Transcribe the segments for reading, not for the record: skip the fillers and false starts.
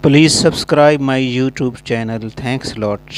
Please subscribe my YouTube channel. Thanks a lot.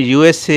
USA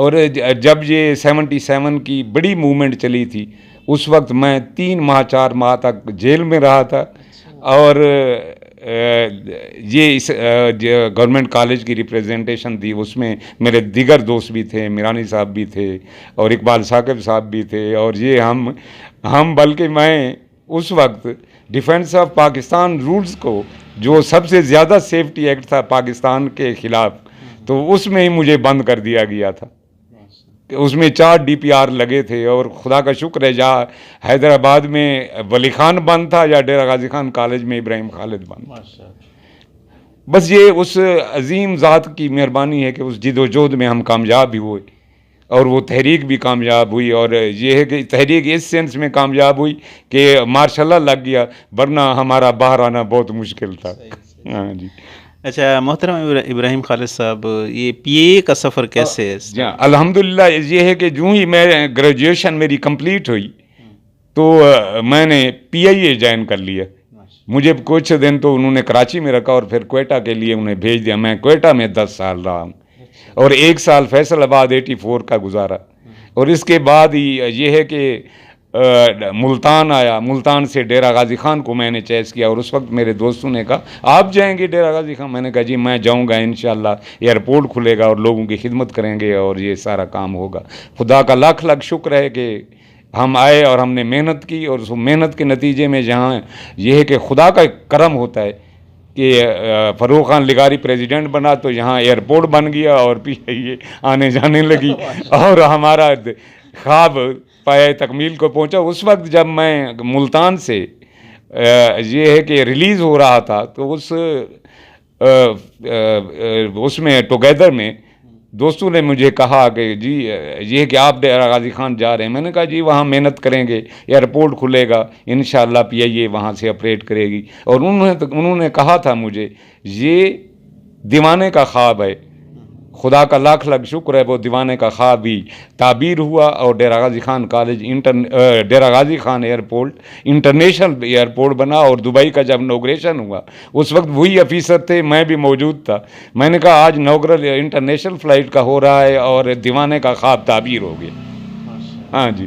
اور جب یہ 77 کی بڑی موومنٹ چلی تھی اس وقت میں 3 ماہ 4 ماہ تک جیل میں رہا تھا. اور یہ اس گورنمنٹ کالج کی ریپریزنٹیشن تھی, اس میں میرے دیگر دوست بھی تھے, میرانی صاحب بھی تھے اور اقبال ثاقب صاحب بھی تھے. اور یہ ہم بلکہ میں اس وقت ڈیفینس آف پاکستان رولز کو, جو سب سے زیادہ سیفٹی ایکٹ تھا پاکستان کے خلاف, تو اس میں ہی مجھے بند کر دیا گیا تھا. اس میں 4 DPR لگے تھے. اور خدا کا شکر ہے جہاں حیدرآباد میں ولی خان بند تھا یا ڈیرہ غازی خان کالج میں ابراہیم خالد بند تھا. بس یہ اس عظیم ذات کی مہربانی ہے کہ اس جد و جہد میں ہم کامیاب بھی ہوئے اور وہ تحریک بھی کامیاب ہوئی. اور یہ ہے کہ تحریک اس سینس میں کامیاب ہوئی کہ ماشاء اللہ لگ گیا, ورنہ ہمارا باہر آنا بہت مشکل تھا. ہاں جی. اچھا محترم ابراہیم خالد صاحب, یہ PA کا سفر کیسے ہے؟ الحمدللہ یہ ہے کہ جو ہی میں گریجویشن میری کمپلیٹ ہوئی تو میں نے PIA جوائن کر لیا. مجھے کچھ دن تو انہوں نے کراچی میں رکھا اور پھر کوئٹہ کے لیے انہیں بھیج دیا. میں کوئٹہ میں 10 سال رہا ہوں اور 1 سال فیصل آباد 84 کا گزارا. اور اس کے بعد ہی یہ ہے کہ ملتان آیا. ملتان سے ڈیرہ غازی خان کو میں نے چیس کیا. اور اس وقت میرے دوستوں نے کہا آپ جائیں گے ڈیرہ غازی خان؟ میں نے کہا جی میں جاؤں گا انشاءاللہ, ایئرپورٹ کھلے گا اور لوگوں کی خدمت کریں گے اور یہ سارا کام ہوگا. خدا کا لاکھ لاکھ شکر ہے کہ ہم آئے اور ہم نے محنت کی. اور اس محنت کے نتیجے میں جہاں یہ ہے کہ خدا کا کرم ہوتا ہے کہ فروخ خان لغاری پریزیڈنٹ بنا تو یہاں ایئرپورٹ بن گیا اور PIA آنے جانے لگی اور ہمارا خواب پایہ تکمیل کو پہنچا. اس وقت جب میں ملتان سے یہ ہے کہ ریلیز ہو رہا تھا تو اس میں ٹوگیدر میں دوستوں نے مجھے کہا کہ جی یہ کہ آپ ڈیرہ غازی خان جا رہے ہیں. میں نے کہا جی وہاں محنت کریں گے, ایئرپورٹ کھلے گا انشاءاللہ PIA وہاں سے آپریٹ کرے گی. اور انہوں نے کہا تھا مجھے یہ دیوانے کا خواب ہے. خدا کا لاکھ لاکھ شکر ہے وہ دیوانے کا خواب بھی تعبیر ہوا. اور Dera Ghazi Khan college Dera Ghazi Khan airport international airport بنا. اور دبئی کا جب انوگریشن ہوا اس وقت وہی آفیسر تھے, میں بھی موجود تھا. میں نے کہا آج انوگرل انٹرنیشنل فلائٹ کا ہو رہا ہے اور دیوانے کا خواب تعبیر ہو گیا. ہاں جی.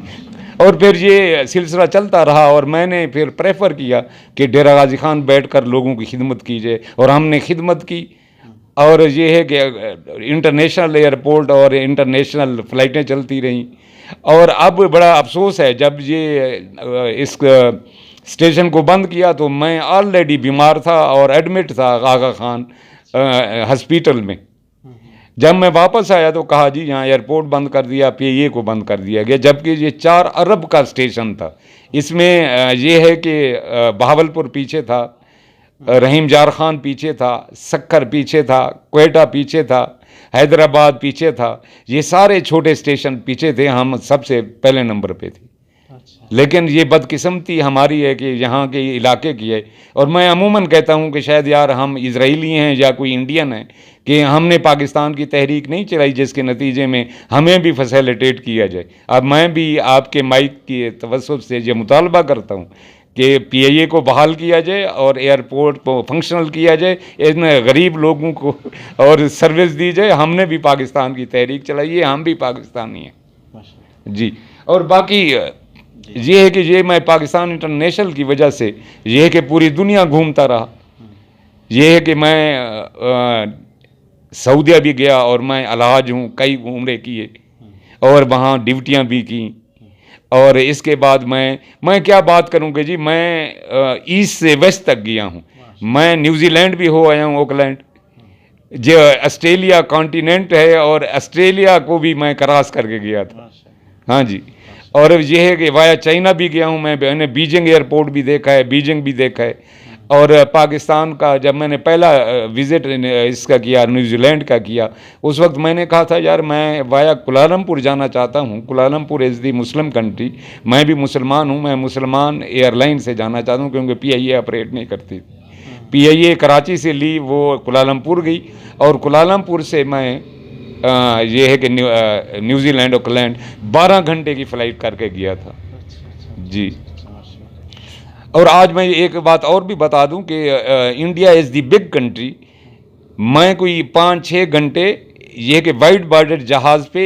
اور پھر یہ سلسلہ چلتا رہا اور میں نے پھر پریفر کیا کہ ڈیرہ غازی خان بیٹھ کر لوگوں کی خدمت کیجیے. اور ہم نے خدمت کی. اور یہ ہے کہ انٹرنیشنل ایئرپورٹ اور انٹرنیشنل فلائٹیں چلتی رہیں. اور اب بڑا افسوس ہے جب یہ اس اسٹیشن کو بند کیا تو میں آلریڈی بیمار تھا اور ایڈمٹ تھا آغا خان ہسپیٹل میں. جب میں واپس آیا تو کہا جی یہاں ایئرپورٹ بند کر دیا, PIA کو بند کر دیا گیا, جبکہ یہ 4 ارب کا اسٹیشن تھا. اس میں یہ ہے کہ بہاولپور پیچھے تھا, رحیم جار خان پیچھے تھا, سکھر پیچھے تھا, کوئٹہ پیچھے تھا, حیدرآباد پیچھے تھا. یہ سارے چھوٹے اسٹیشن پیچھے تھے, ہم سب سے پہلے نمبر پہ تھے. لیکن یہ بدقسمتی ہماری ہے کہ یہاں کے علاقے کی ہے. اور میں عموماً کہتا ہوں کہ شاید یار ہم اسرائیلی ہیں یا کوئی انڈین ہیں کہ ہم نے پاکستان کی تحریک نہیں چلائی جس کے نتیجے میں ہمیں بھی فیسیلیٹیٹ کیا جائے. اب میں بھی آپ کے مائک کے توسط سے یہ مطالبہ کرتا ہوں کہ PIA کو بحال کیا جائے اور ایئرپورٹ کو فنکشنل کیا جائے, ان غریب لوگوں کو اور سروس دی جائے. ہم نے بھی پاکستان کی تحریک چلائی ہے, ہم بھی پاکستانی ہیں جی. اور باقی یہ ہے کہ یہ میں پاکستان انٹرنیشنل کی وجہ سے یہ ہے کہ پوری دنیا گھومتا رہا. یہ ہے کہ میں سعودیہ بھی گیا اور میں الحاج ہوں, کئی عمرے کیے اور وہاں ڈیوٹیاں بھی کیں. اور اس کے بعد میں کیا بات کروں کہ جی میں ایسٹ سے ویسٹ تک گیا ہوں. میں نیوزی لینڈ بھی ہو آیا ہوں, اوکلینڈ جو آسٹریلیا کانٹیننٹ ہے, اور آسٹریلیا کو بھی میں کراس کر کے گیا تھا. ہاں جی. اور یہ ہے کہ وایا چائنا بھی گیا ہوں میں نے بیجنگ ایئرپورٹ بھی دیکھا ہے, بیجنگ بھی دیکھا ہے. اور پاکستان کا جب میں نے پہلا وزٹ اس کا کیا, نیوزی لینڈ کا کیا, اس وقت میں نے کہا تھا یار میں وایا کولالمپور جانا چاہتا ہوں. کولالمپور از دی مسلم کنٹری, میں بھی مسلمان ہوں, میں مسلمان ایئر لائن سے جانا چاہتا ہوں کیونکہ PIA آپریٹ نہیں کرتی. PIA کراچی سے لی, وہ کولالمپور گئی, اور کولالمپور سے میں یہ ہے کہ نیوزی لینڈ اوکلینڈ 12 گھنٹے کی فلائٹ کر کے گیا تھا جی. اور آج میں ایک بات اور بھی بتا دوں کہ India is the big country. میں کوئی 5-6 گھنٹے یہ کہ وائٹ بارڈر جہاز پہ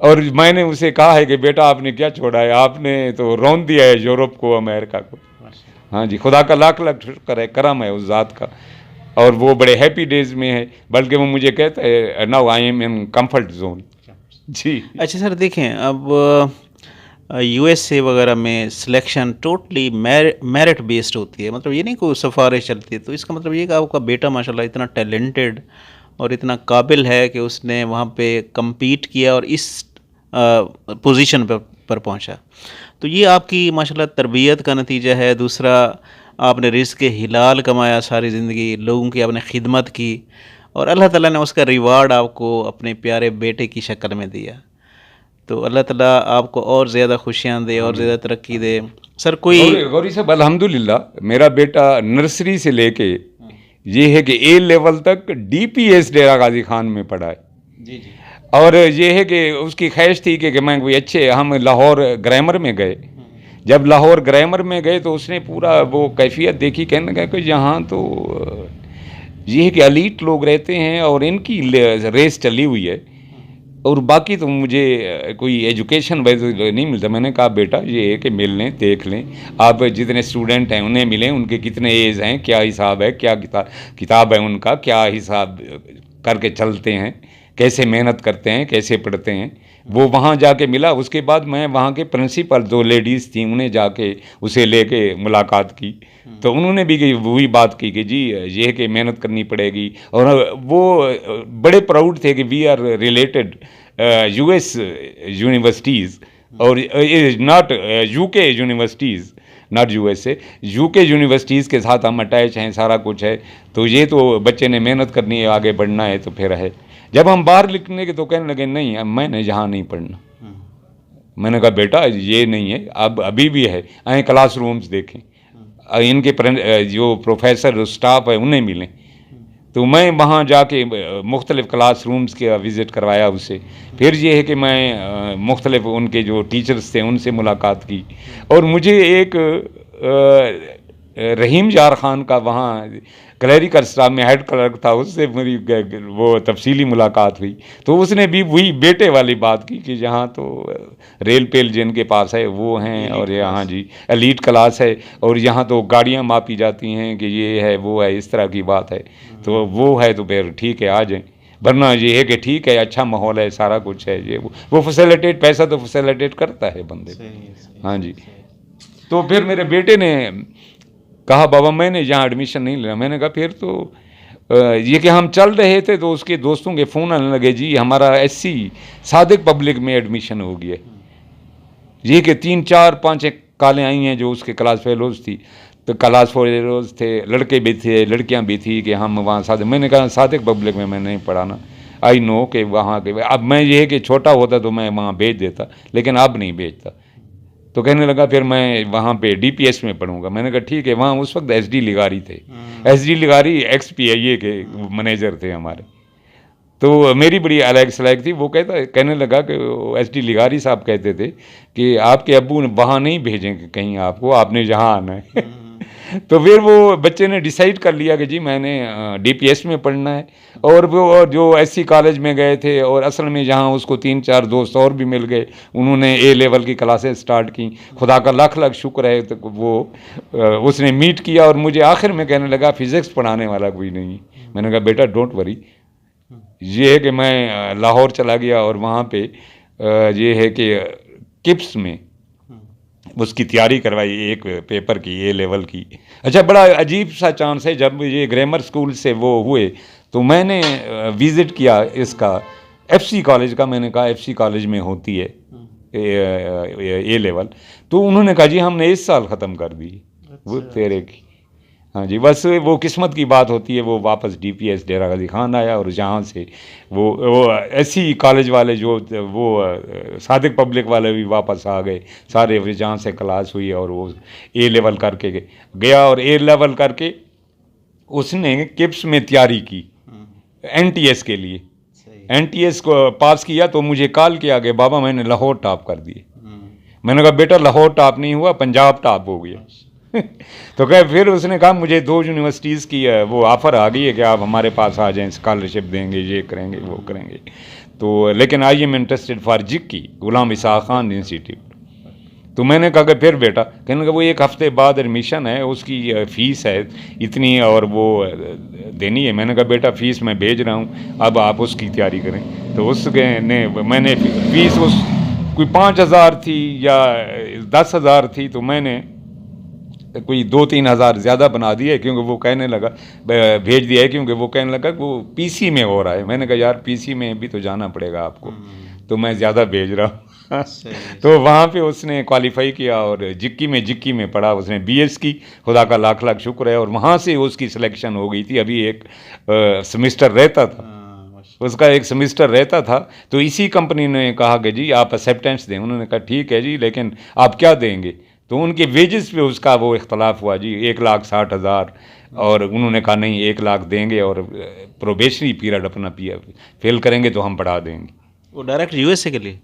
اور میں نے اسے کہا ہے کہ بیٹا آپ نے کیا چھوڑا ہے, آپ نے تو رون دیا ہے یورپ کو, امریکہ کو. ہاں جی, خدا کا لاکھ لاکھ شکر ہے, کرم ہے اس ذات کا. اور وہ بڑے ہیپی ڈیز میں ہے, بلکہ وہ مجھے کہتا ہے now I am in comfort zone. جی. اچھا سر دیکھیں, اب یو ایس اے وغیرہ میں سلیکشن ٹوٹلی میرٹ بیسڈ ہوتی ہے, مطلب یہ نہیں کوئی سفارش چلتی ہے. تو اس کا مطلب یہ کہ آپ کا بیٹا ماشاء اللہ اتنا ٹیلنٹڈ اور اتنا قابل ہے کہ اس نے وہاں پہ کمپیٹ کیا اور اس پوزیشن پر پہنچا. تو یہ آپ کی ماشاء اللہ تربیت کا نتیجہ ہے. دوسرا, آپ نے رزق حلال کمایا ساری زندگی, لوگوں کی آپ نے خدمت کی, اور اللہ تعالیٰ نے اس کا ریوارڈ آپ کو اپنے پیارے بیٹے کی شکل میں دیا. تو اللہ تعالیٰ آپ کو اور زیادہ خوشیاں دے اور زیادہ ترقی دے. سر کوئی غوری صاحب الحمدللہ میرا بیٹا نرسری سے لے کے یہ ہے کہ اے لیول تک D P S Dera Ghazi Khan میں پڑھا ہے. جی جی. اور یہ ہے کہ اس کی خواہش تھی کہ میں کوئی اچھے, ہم لاہور گرامر میں گئے. جب لاہور گرامر میں گئے تو اس نے پورا وہ کیفیت دیکھی, کہنے لگا کہ یہاں تو یہ ہے کہ ایلیٹ لوگ رہتے ہیں اور ان کی ریس چلی ہوئی ہے, اور باقی تو مجھے کوئی ایجوکیشن ویسے نہیں ملتا. میں نے کہا بیٹا یہ ہے کہ مل لیں, دیکھ لیں, آپ جتنے اسٹوڈنٹ ہیں انہیں ملیں, ان کے کتنے ایج ہیں, کیا حساب ہے, کیا کتاب ہے ان کا, کیا حساب کر کے چلتے ہیں, کیسے محنت کرتے ہیں, کیسے پڑھتے ہیں. وہ وہاں جا کے ملا. اس کے بعد میں وہاں کے پرنسپل 2 لیڈیز تھیں, انہیں جا کے اسے لے کے ملاقات کی. تو انہوں نے بھی وہی بات کی کہ جی یہ ہے کہ محنت کرنی پڑے گی. اور وہ بڑے پراؤڈ تھے کہ we are related U S universities, اور not U K universities, not U S A, U K universities کے ساتھ ہم اٹیچ ہیں, سارا کچھ ہے. تو یہ تو بچے نے محنت کرنی ہے, آگے بڑھنا ہے تو پھر ہے. جب ہم باہر لکھنے کے تو کہنے لگے نہیں میں نے یہاں نہیں پڑھنا. میں نے کہا بیٹا یہ نہیں ہے, اب ابھی بھی ہے, آئیں کلاس رومز دیکھیں, ان کے جو پروفیسر اسٹاف ہے انہیں ملیں. تو میں وہاں جا کے مختلف کلاس رومز کا وزٹ کروایا اسے. پھر یہ ہے کہ میں مختلف ان کے جو ٹیچرز تھے ان سے ملاقات کی. اور مجھے ایک رحیم یار خان کا وہاں کلیریکل اسٹاف میں ہیڈ کلرک تھا, اس سے میری وہ تفصیلی ملاقات ہوئی. تو اس نے بھی وہی بیٹے والی بات کی کہ یہاں تو ریل پیل جن کے پاس ہے وہ ہیں, اور یہاں جی ایلیٹ کلاس ہے, اور یہاں تو گاڑیاں ماپی جاتی ہیں کہ یہ ہے وہ ہے, اس طرح کی بات ہے. تو وہ ہے تو پھر ٹھیک ہے آ جائیں, ورنہ یہ ہے کہ ٹھیک ہے اچھا ماحول ہے, سارا کچھ ہے, یہ وہ فیسیلیٹیٹ, پیسہ تو فیسیلیٹیٹ کرتا ہے بندے کو. ہاں جی. تو پھر میرے بیٹے نے کہا بابا میں نے یہاں ایڈمیشن نہیں لینا. میں نے کہا پھر تو یہ کہ ہم چل رہے تھے تو اس کے دوستوں کے فون آنے لگے, جی ہمارا ایس سی صادق پبلک میں ایڈمیشن ہو گیا. یہ کہ 3 4 5 کالیں آئی ہیں جو اس کے کلاس فیلوز تھی. تو کلاس فیلوز تھے, لڑکے بھی تھے, لڑکیاں بھی تھی کہ ہم وہاں صادق. میں نے کہا صادق پبلک میں نہیں پڑھانا. آئی نو کہ وہاں کے, اب میں یہ ہے کہ چھوٹا ہوتا تو میں وہاں بھیج دیتا, لیکن اب نہیں بھیجتا. تو کہنے لگا پھر میں وہاں پہ ڈی پی ایس میں پڑھوں گا. میں نے کہا ٹھیک ہے. وہاں اس وقت ایس ڈی لغاری تھے, ایس ڈی لغاری ایکس پی آئی اے کے منیجر تھے ہمارے. تو میری بڑی الگ سلائق تھی. وہ کہنے لگا کہ ایس ڈی لغاری صاحب کہتے تھے کہ آپ کے ابو وہاں نہیں بھیجیں گے کہیں آپ کو, آپ نے جہاں آنا ہے. تو پھر وہ بچے نے ڈیسائیڈ کر لیا کہ جی میں نے ڈی پی ایس میں پڑھنا ہے. اور وہ جو ایس سی کالج میں گئے تھے, اور اصل میں جہاں اس کو 3 4 دوست اور بھی مل گئے, انہوں نے اے لیول کی کلاسیں سٹارٹ کی. خدا کا لاکھ لاکھ شکر ہے تو وہ اس نے میٹ کیا. اور مجھے آخر میں کہنے لگا فزکس پڑھانے والا کوئی نہیں. میں نے کہا بیٹا ڈونٹ وری. یہ ہے کہ میں لاہور چلا گیا, اور وہاں پہ یہ ہے کہ کپس میں اس کی تیاری کروائی, ایک پیپر کی اے لیول کی. اچھا بڑا عجیب سا چانس ہے, جب یہ گرامر اسکول سے وہ ہوئے تو میں نے وزٹ کیا اس کا ایف سی کالج کا. میں نے کہا ایف سی کالج میں ہوتی ہے اے لیول. تو انہوں نے کہا جی ہم نے اس سال ختم کر دی. وہ تیرے کی. ہاں جی, بس وہ قسمت کی بات ہوتی ہے. وہ واپس D P S Dera Ghazi Khan آیا, اور جہاں سے وہ ایسی کالج والے جو وہ صادق پبلک والے بھی واپس آ گئے سارے, جہاں سے کلاس ہوئی, اور وہ اے لیول کر کے گیا. اور اے لیول کر کے اس نے کپس میں تیاری کی این ٹی ایس کے لیے. این ٹی ایس کو پاس کیا تو مجھے کال کیا کہ بابا میں نے لاہور ٹاپ کر دیے. میں نے کہا بیٹا لاہور ٹاپ نہیں ہوا, پنجاب ٹاپ ہو گیا. تو کہ پھر اس نے کہا مجھے 2 یونیورسٹیز کی وہ آفر آ گئی ہے کہ آپ ہمارے پاس آ جائیں, اسکالرشپ دیں گے, یہ کریں گے وہ کریں گے. تو لیکن I am interested for جکی Ghulam Ishaq Khan institute. تو میں نے کہا کہ پھر بیٹا, کہنے لگا وہ 1 ہفتے بعد ایڈمیشن ہے, اس کی فیس ہے اتنی اور وہ دینی ہے. میں نے کہا بیٹا فیس میں بھیج رہا ہوں, اب آپ اس کی تیاری کریں. تو اس نے میں نے فیس اس کوئی 5,000 تھی یا 10,000 تھی, تو میں نے کوئی 2-3 ہزار زیادہ بنا دیا ہے, کیونکہ وہ کہنے لگا بھیج دیا ہے, کیونکہ وہ کہنے لگا کہ وہ پی سی میں ہو رہا ہے. میں نے کہا یار پی سی میں بھی تو جانا پڑے گا آپ کو, تو میں زیادہ بھیج رہا ہوں. تو وہاں پہ اس نے کوالیفائی کیا اور جکی میں پڑھا, اس نے بی ایس کی, خدا کا لاکھ لاکھ شکر ہے. اور وہاں سے اس کی سلیکشن ہو گئی تھی. ابھی ایک سمسٹر رہتا تھا, اس کا ایک سمسٹر رہتا تھا. تو اسی کمپنی نے کہا کہ جی آپ ایکسیپٹنس دیں. انہوں نے کہا ٹھیک ہے جی, لیکن آپ کیا دیں گے؟ تو ان کے ویجز پہ اس کا وہ اختلاف ہوا جی, 1,60,000. اور انہوں نے کہا نہیں 1 لاکھ دیں گے, اور پروبیشنری پیریڈ اپنا فیل کریں گے تو ہم بڑھا دیں گے. وہ ڈائریکٹ یو ایس اے کے لیے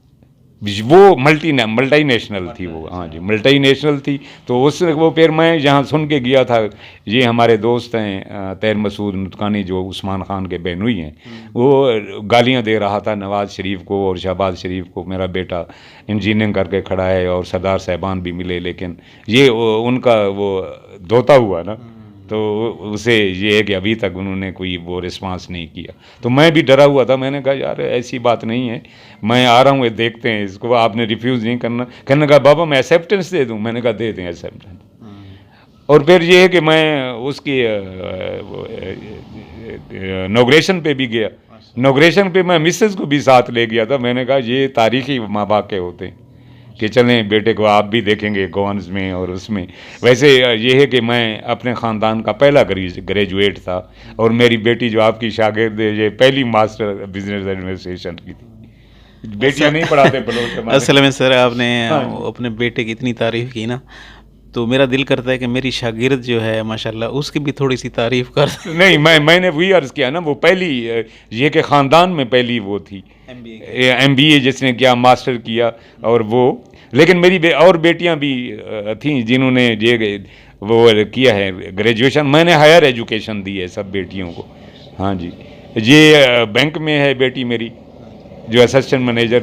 وہ ملٹی نیشنل تھی وہ, ہاں جی ملٹی نیشنل تھی. تو اس وہ پھر میں جہاں سن کے گیا تھا, یہ ہمارے دوست ہیں طاہر مسعود نطقانی جو عثمان خان کے بہنوئی ہیں, وہ گالیاں دے رہا تھا نواز شریف کو اور شہباز شریف کو, میرا بیٹا انجینئرنگ کر کے کھڑا ہے اور سردار صاحبان بھی ملے, لیکن یہ ان کا وہ دھوتا ہوا نا, تو اسے یہ ہے کہ ابھی تک انہوں نے کوئی وہ رسپانس نہیں کیا. تو میں بھی ڈرا ہوا تھا. میں نے کہا یار ایسی بات نہیں ہے, میں آ رہا ہوں, دیکھتے ہیں اس کو, آپ نے ریفیوز نہیں کرنا. کہنے کہا بابا میں ایکسیپٹنس دے دوں. میں نے کہا دے دیں ایکسیپٹنس. اور پھر یہ ہے کہ میں اس کی انوگریشن پہ بھی گیا. انوگریشن پہ میں مسز کو بھی ساتھ لے گیا تھا. میں نے کہا یہ تاریخی واقع ہوتے ہیں کہ چلیں بیٹے کو آپ بھی دیکھیں گے گونز میں اور اس میں. ویسے یہ ہے کہ میں اپنے خاندان کا پہلا گریجویٹ تھا, اور میری بیٹی جو آپ کی شاگرد ہے یہ پہلی ماسٹر بزنس ایڈمنسٹریشن کی تھی. بیٹیاں نہیں پڑھاتے بلوچ. اصل میں سر آپ نے اپنے بیٹے کی اتنی تعریف کی نا, تو میرا دل کرتا ہے کہ میری شاگرد جو ہے ماشاءاللہ اس کی بھی تھوڑی سی تعریف کر. نہیں میں نے وہی عرض کیا نا, وہ پہلی یہ کہ خاندان میں پہلی وہ تھی ایم بی اے جس نے کیا, ماسٹر کیا. اور وہ لیکن میری اور بیٹیاں بھی تھیں جنہوں نے یہ وہ کیا ہے گریجویشن. میں نے ہائر ایجوکیشن دی ہے سب بیٹیوں کو. ہاں جی, یہ بینک میں ہے بیٹی میری جو اسسٹنٹ مینیجر.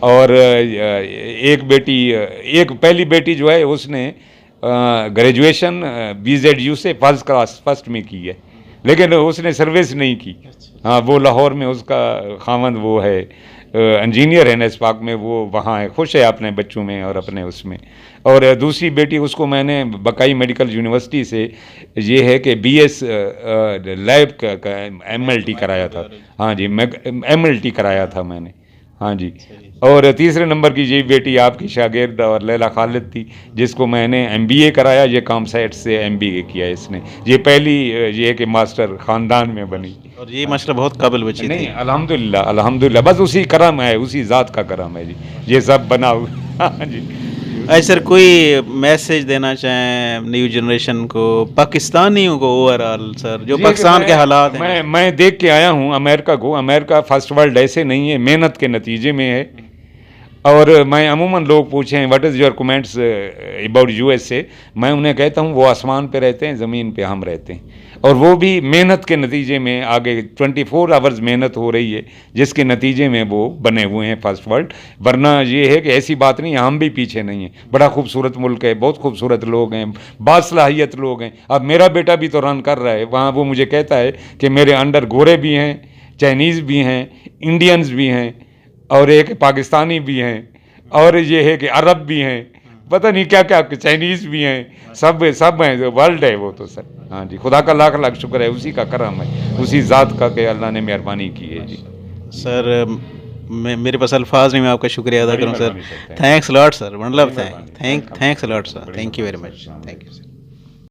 اور ایک بیٹی, ایک پہلی بیٹی جو ہے اس نے گریجویشن BZU سے فرسٹ میں کی ہے, لیکن اس نے سروس نہیں کی. ہاں وہ لاہور میں اس کا خاوند وہ ہے انجینئر ہے نیسپاک میں, وہ وہاں ہے, خوش ہے اپنے بچوں میں اور اپنے اس میں. اور دوسری بیٹی اس کو میں نے بقائی میڈیکل یونیورسٹی سے یہ ہے کہ BS لیب کا MLT کرایا تھا. ہاں جی MLT کرایا تھا میں نے. ہاں جی. اور تیسرے نمبر کی یہ بیٹی آپ کی شاگرد اور لیلا خالد تھی, جس کو میں نے MBA کرایا. یہ کامسیٹ سے MBA کیا اس نے. یہ پہلی یہ ہے کہ ماسٹر خاندان میں بنی, اور یہ ماشاءاللہ بہت قابل بچی تھی. نہیں الحمدللہ بس اسی کرم ہے, اسی ذات کا کرم ہے جی, یہ سب بنا ہوا. ہاں جی. سر کوئی میسج دینا چاہیں نیو جنریشن کو, پاکستانیوں کو اوور آل سر, جو پاکستان کے حالات ہیں؟ میں دیکھ کے آیا ہوں امریکہ کو. امریکہ فرسٹ ورلڈ ایسے نہیں ہے, محنت کے نتیجے میں ہے. اور میں عموماً لوگ پوچھیں what is your comments about USA, میں انہیں کہتا ہوں وہ آسمان پہ رہتے ہیں, زمین پہ ہم رہتے ہیں. اور وہ بھی محنت کے نتیجے میں آگے 24 آورز محنت ہو رہی ہے, جس کے نتیجے میں وہ بنے ہوئے ہیں فرسٹ ورلڈ. ورنہ یہ ہے کہ ایسی بات نہیں ہے, ہم بھی پیچھے نہیں ہیں. بڑا خوبصورت ملک ہے, بہت خوبصورت لوگ ہیں, باصلاحیت لوگ ہیں. اب میرا بیٹا بھی تو رن کر رہا ہے وہاں, وہ مجھے کہتا ہے کہ میرے انڈر گورے بھی ہیں, چائنیز بھی ہیں, انڈینز بھی ہیں, اور ایک پاکستانی بھی ہیں, اور یہ ہے کہ عرب بھی ہیں, پتہ نہیں کیا کیا, چائنیز بھی ہیں, سب ہیں, ورلڈ ہے وہ تو سر. ہاں جی, خدا کا لاکھ لاکھ شکر ہے, اسی کا کرم ہے, اسی ذات کا کہ اللہ نے مہربانی کی ہے جی. سر میرے پاس الفاظ نہیں, میں آپ کا شکریہ ادا کروں سر. تھینکس لاٹ سر, مطلب thanks lot sir, thank you very much, thank you sir.